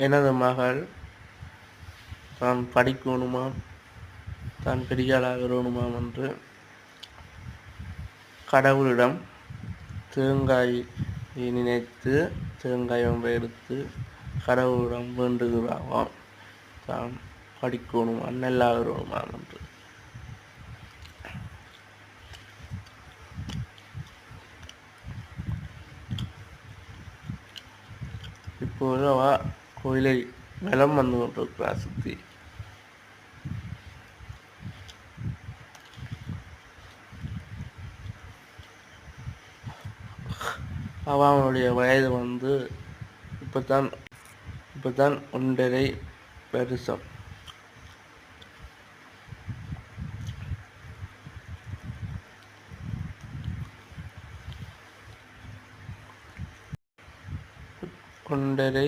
எனது மகள் தான் படிக்கணுமாம், தான் பெரியாளாகணுமாம் என்று கடவுளிடம் தேங்காய் நினைத்து தேங்காய் ஒன்றை எடுத்து கடவுளிடம் வேண்டுகிறாவாம், தான் படிக்கணுமா நல்லாகணுமாம் என்று. இப்போது அவ கோயிலை வலம் வந்து கொண்டிருக்கிறார் சுத்தி. அவனுடைய வயது வந்து இப்பதான் 1.5 வருஷம். ஒன்றரை